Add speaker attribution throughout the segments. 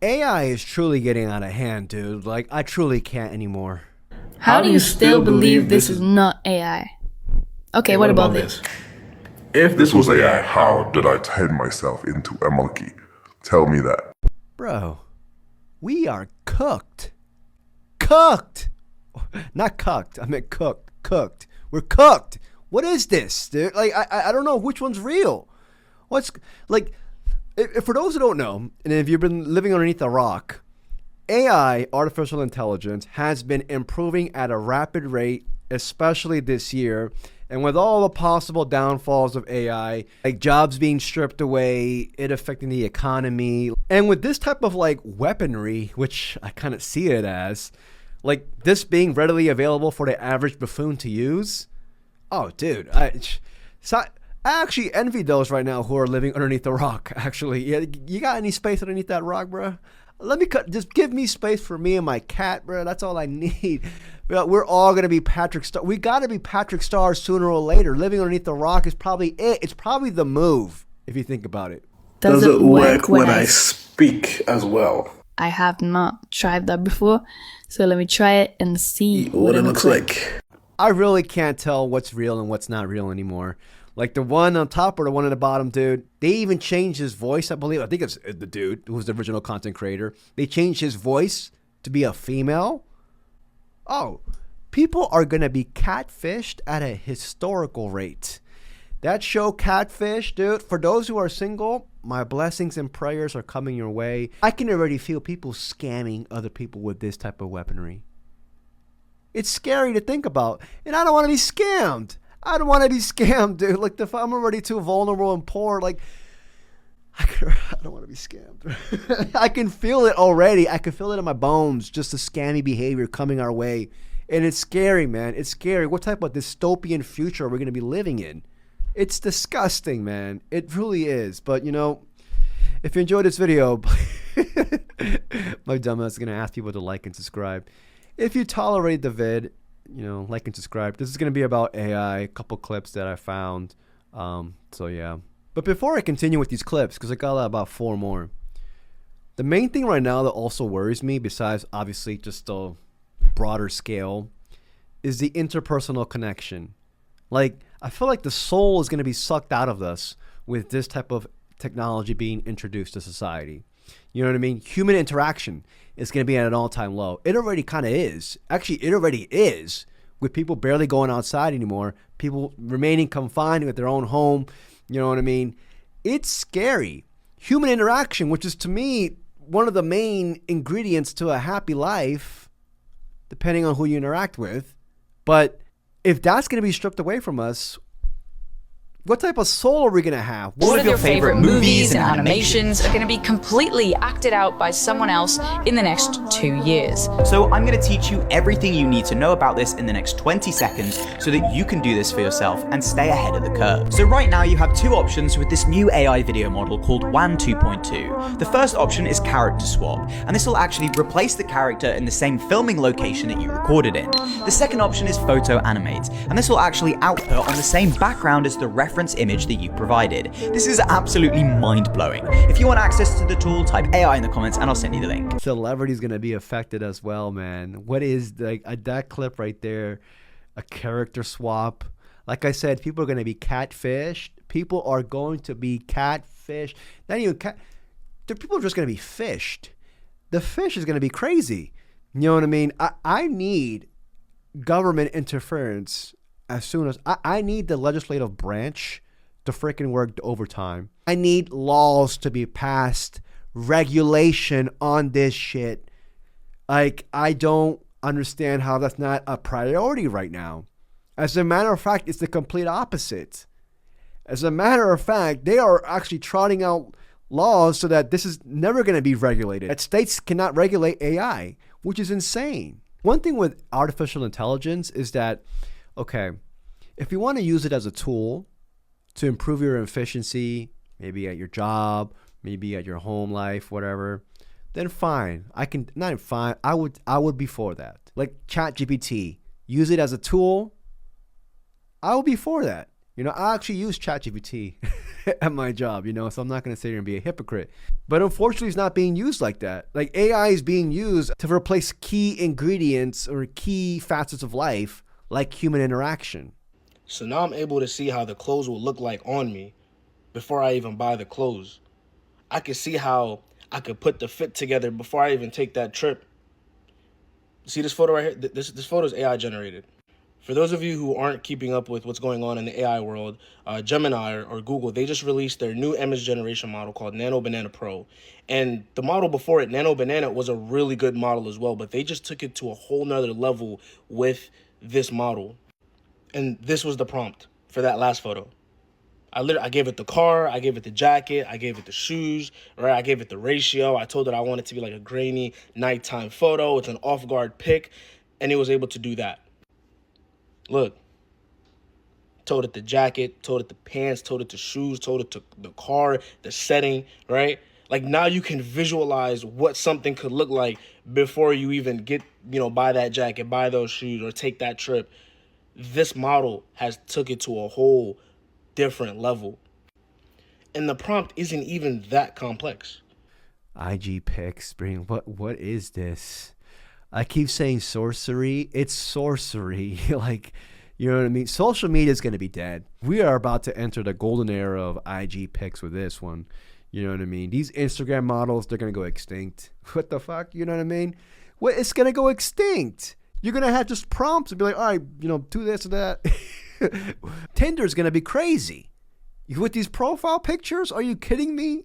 Speaker 1: AI is truly getting out of hand, dude. Like, I truly can't anymore.
Speaker 2: How do you still believe this is not AI? Okay, what about this?
Speaker 3: If this was AI, how did I turn myself into a monkey? Tell me that.
Speaker 1: Bro, we are cooked. Cooked! Not cucked. I meant cooked. Cooked. We're cooked. What is this, dude? Like, I don't know which one's real. What's, like, if for those who don't know, and if you've been living underneath a rock, AI, artificial intelligence, has been improving at a rapid rate, especially this year. And with all the possible downfalls of AI, like jobs being stripped away, it affecting the economy. And with this type of like weaponry, which I kind of see it as, like this being readily available for the average buffoon to use. Oh, dude, I actually envy those right now who are living underneath the rock. Actually, yeah, you got any space underneath that rock, bro? Just give me space for me and my cat, bro. That's all I need. We're all gonna be Patrick Star. We gotta be Patrick Stars sooner or later. Living underneath the rock is probably it. It's probably the move if you think about it.
Speaker 2: Does it work when I
Speaker 4: speak as well?
Speaker 2: I have not tried that before, so let me try it and see
Speaker 4: what it looks like.
Speaker 1: I really can't tell what's real and what's not real anymore. Like the one on top or the one on the bottom, dude. They even changed his voice, I believe. I think it's the dude who was the original content creator. They changed his voice to be a female. Oh, people are going to be catfished at a historical rate. That show Catfish, dude, for those who are single, my blessings and prayers are coming your way. I can already feel people scamming other people with this type of weaponry. It's scary to think about, and I don't want to be scammed. I don't want to be scammed, dude. Like, if I'm already too vulnerable and poor, like, I don't want to be scammed. I can feel it already. I can feel it in my bones, just the scammy behavior coming our way. And it's scary, man. It's scary. What type of dystopian future are we going to be living in? It's disgusting, man. It really is. But, you know, if you enjoyed this video, my dumbass is going to ask people to like and subscribe. If you tolerate the vid, you know, like and subscribe. This is going to be about AI, a couple clips that I found. So, yeah. But before I continue with these clips, because I got about 4 more, the main thing right now that also worries me, besides obviously just the broader scale, is the interpersonal connection. Like, I feel like the soul is going to be sucked out of us with this type of technology being introduced to society. You know what I mean? Human interaction is going to be at an all-time low. It already kind of is. Actually, it already is, with people barely going outside anymore, people remaining confined with their own home. You know what I mean? It's scary. Human interaction, which is to me one of the main ingredients to a happy life, depending on who you interact with. But if that's going to be stripped away from us, what type of soul are we going to have?
Speaker 5: All of your favorite movies and animations are going to be completely acted out by someone else in the next 2 years.
Speaker 6: So I'm going to teach you everything you need to know about this in the next 20 seconds so that you can do this for yourself and stay ahead of the curve. So right now you have 2 options with this new AI video model called WAN 2.2. The first option is character swap, and this will actually replace the character in the same filming location that you recorded in. The second option is photo animate, and this will actually output on the same background as the reference image that you provided. This is absolutely mind-blowing. If you want access to the tool, type AI in the comments and I'll send you the link.
Speaker 1: Celebrity's gonna be affected as well, man. What is that clip right there? A character swap. Like I said, people are gonna be catfished. People are going to be catfished. Not even the people are just gonna be fished. The fish is gonna be crazy. You know what I mean? I need government interference. As soon as I need the legislative branch to freaking work overtime. I need laws to be passed, regulation on this shit. Like, I don't understand how that's not a priority right now. As a matter of fact, it's the complete opposite. As a matter of fact, they are actually trotting out laws so that this is never going to be regulated. That states cannot regulate AI, which is insane. One thing with artificial intelligence is that, okay, if you want to use it as a tool to improve your efficiency, maybe at your job, maybe at your home life, whatever, then fine. I would be for that. Like ChatGPT, use it as a tool. I would be for that. You know, I actually use ChatGPT. at my job, you know, so I'm not going to sit here and be a hypocrite. But unfortunately, it's not being used like that. Like AI is being used to replace key ingredients or key facets of life like human interaction.
Speaker 7: So now I'm able to see how the clothes will look like on me before I even buy the clothes. I can see how I could put the fit together before I even take that trip. See this photo right here? This photo is AI generated. For those of you who aren't keeping up with what's going on in the AI world, Gemini or Google, they just released their new image generation model called Nano Banana Pro. And the model before it, Nano Banana, was a really good model as well, but they just took it to a whole nother level with this model. And this was the prompt for that last photo. I gave it the car, I gave it the jacket, I gave it the shoes, right? I gave it the ratio. I told it I want it to be like a grainy nighttime photo. It's an off-guard pic, and it was able to do that. Look, told it the jacket, told it the pants, told it the shoes, told it to the car, the setting, right? Like now you can visualize what something could look like before you even get, buy that jacket, buy those shoes, or take that trip. This model has took it to a whole different level. And the prompt isn't even that complex.
Speaker 1: IG pics, what is this? I keep saying sorcery. It's sorcery. Like, you know what I mean? Social media is going to be dead. We are about to enter the golden era of IG pics with this one. You know what I mean? These Instagram models, they're going to go extinct. What the fuck? You know what I mean? Well, it's going to go extinct. You're going to have just prompts and be like, all right, do this or that. Tinder's going to be crazy. With these profile pictures, are you kidding me?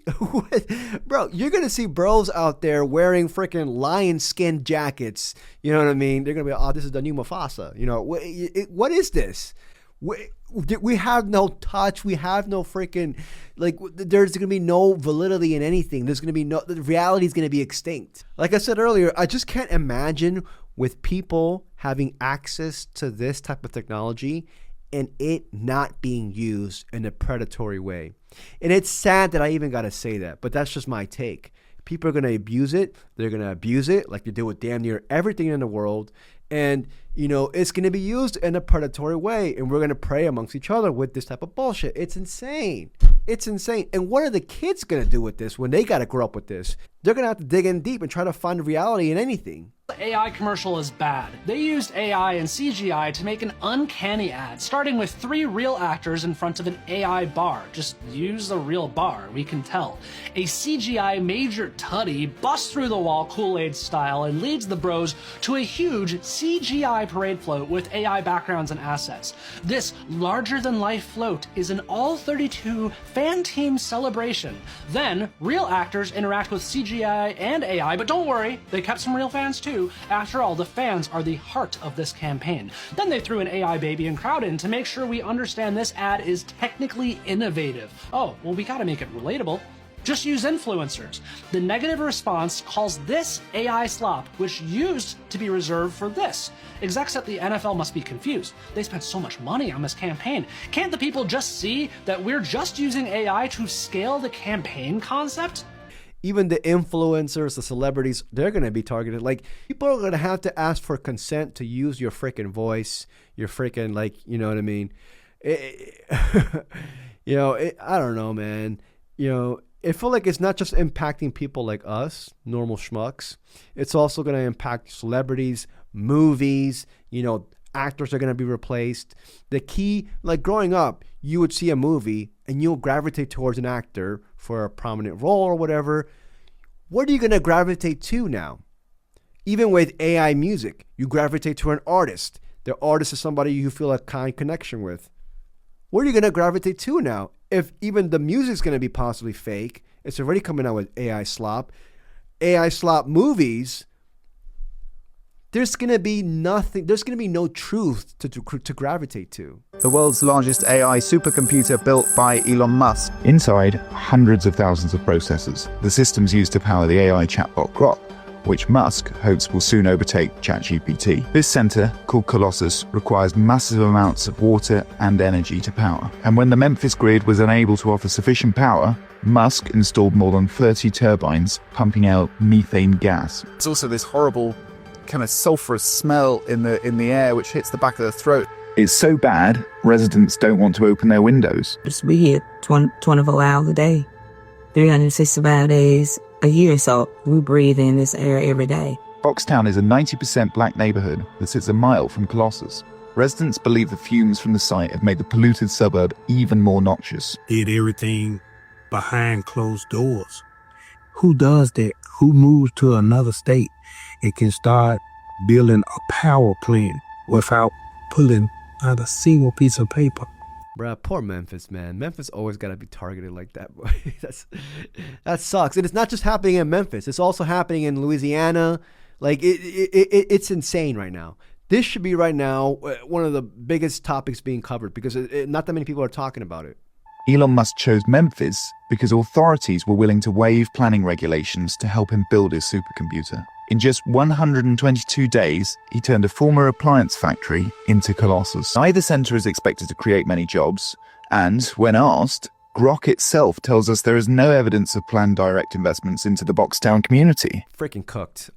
Speaker 1: Bro, you're going to see bros out there wearing freaking lion skin jackets. You know what I mean? They're going to be, oh, this is the new Mufasa. What is this? We have no touch. We have no freaking, there's going to be no validity in anything. There's going to be the reality is going to be extinct. Like I said earlier, I just can't imagine with people having access to this type of technology and it not being used in a predatory way. And it's sad that I even got to say that, but that's just my take. People are going to abuse it. They're going to abuse it like they do with damn near everything in the world. And, it's going to be used in a predatory way. And we're going to prey amongst each other with this type of bullshit. It's insane. It's insane. And what are the kids going to do with this when they got to grow up with this? They're going to have to dig in deep and try to find reality in anything.
Speaker 8: The AI commercial is bad. They used AI and CGI to make an uncanny ad, starting with 3 real actors in front of an AI bar. Just use the real bar, we can tell. A CGI Major Tuddy busts through the wall Kool-Aid style and leads the bros to a huge CGI parade float with AI backgrounds and assets. This larger-than-life float is an all-32 fan team celebration. Then, real actors interact with CGI and AI, but don't worry, they kept some real fans too. After all, the fans are the heart of this campaign. Then they threw an AI baby and crowd in to make sure we understand this ad is technically innovative. Oh, well, we gotta make it relatable. Just use influencers. The negative response calls this AI slop, which used to be reserved for this. Execs at the NFL must be confused. They spent so much money on this campaign. Can't the people just see that we're just using AI to scale the campaign concept?
Speaker 1: Even the influencers, the celebrities, they're going to be targeted. Like, people are going to have to ask for consent to use your freaking voice, your freaking, you know what I mean? I don't know, man. I feel like it's not just impacting people like us, normal schmucks. It's also going to impact celebrities, movies, actors are going to be replaced. The key, growing up, you would see a movie and you'll gravitate towards an actor for a prominent role or whatever. What are you going to gravitate to now? Even with AI music, you gravitate to an artist. The artist is somebody you feel a kind connection with. What are you going to gravitate to now? If even the music's going to be possibly fake, it's already coming out with AI slop movies, there's going to be nothing, there's going to be no truth to gravitate to.
Speaker 9: The world's largest AI supercomputer built by Elon Musk.
Speaker 10: Inside, hundreds of thousands of processors, the systems used to power the AI chatbot Grok, which Musk hopes will soon overtake ChatGPT. This center, called Colossus, requires massive amounts of water and energy to power. And when the Memphis grid was unable to offer sufficient power, Musk installed more than 30 turbines pumping out methane gas.
Speaker 9: There's also this horrible kind of sulfurous smell in the air which hits the back of the throat.
Speaker 10: It's so bad, residents don't want to open their windows.
Speaker 11: We here 24 hours a day, 365 days a year, so we breathe in this air every day.
Speaker 10: Boxtown is a 90% black neighborhood that sits a mile from Colossus. Residents believe the fumes from the site have made the polluted suburb even more noxious.
Speaker 12: Did everything behind closed doors. Who does that? Who moves to another state and can start building a power plant without pulling out a single piece of paper?
Speaker 1: Bruh, poor Memphis, man. Memphis always got to be targeted like that, boy. That sucks. And it's not just happening in Memphis. It's also happening in Louisiana. Like, it's insane right now. This should be right now one of the biggest topics being covered because not that many people are talking about it.
Speaker 10: Elon Musk chose Memphis because authorities were willing to waive planning regulations to help him build his supercomputer. In just 122 days, he turned a former appliance factory into Colossus. Neither center is expected to create many jobs, and when asked, Grok itself tells us there is no evidence of planned direct investments into the Boxtown community.
Speaker 1: Freaking cooked.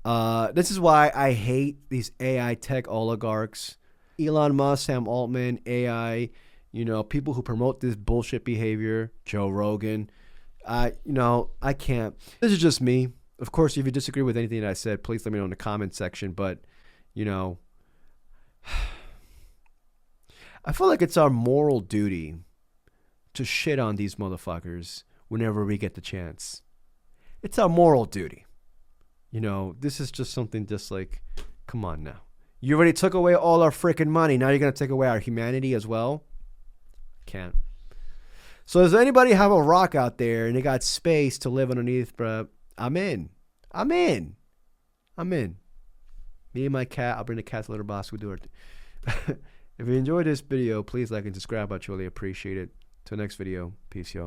Speaker 1: This is why I hate these AI tech oligarchs. Elon Musk, Sam Altman, AI, people who promote this bullshit behavior, Joe Rogan. I can't. This is just me. Of course, if you disagree with anything that I said, please let me know in the comment section. But, I feel like it's our moral duty to shit on these motherfuckers whenever we get the chance. It's our moral duty. This is just something just like, come on now. You already took away all our freaking money. Now you're going to take away our humanity as well? Can't. So does anybody have a rock out there and they got space to live underneath, bruh? I'm in. Me and my cat, I'll bring the cat to litter box. We do it. If you enjoyed this video, please like and subscribe. I truly appreciate it. Till next video. Peace, y'all.